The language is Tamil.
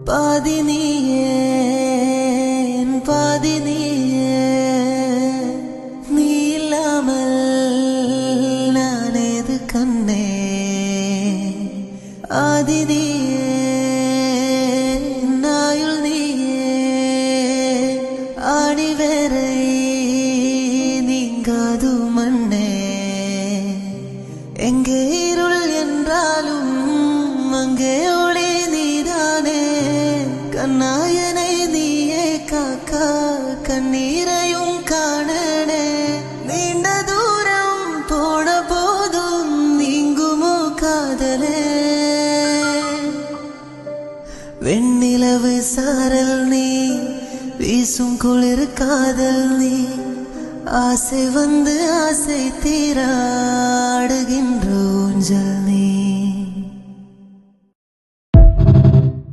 பாதி நீயே பாதி நீயே நீ இல்லாமல் நான் ஏது கண்ணே ஆதி நீயே நாயுள் நீயே ஆடி வேறை நீங்காது மண்ணே எங்கே இருள் என்றாலும் அங்கே ஒளி நீதானே கண்ணாயனை நீயே காக்கா கண்ணீரையும் காணனே நீண்ட தூரம் போன போதும் நீங்குமோ காதலே வெண்ணிலவு சாரல் நீ வீசும் குளிர் காதல் நீ ஆசை வந்து ஆசை தீராடுகின்ற ஊஞ்சல் நீ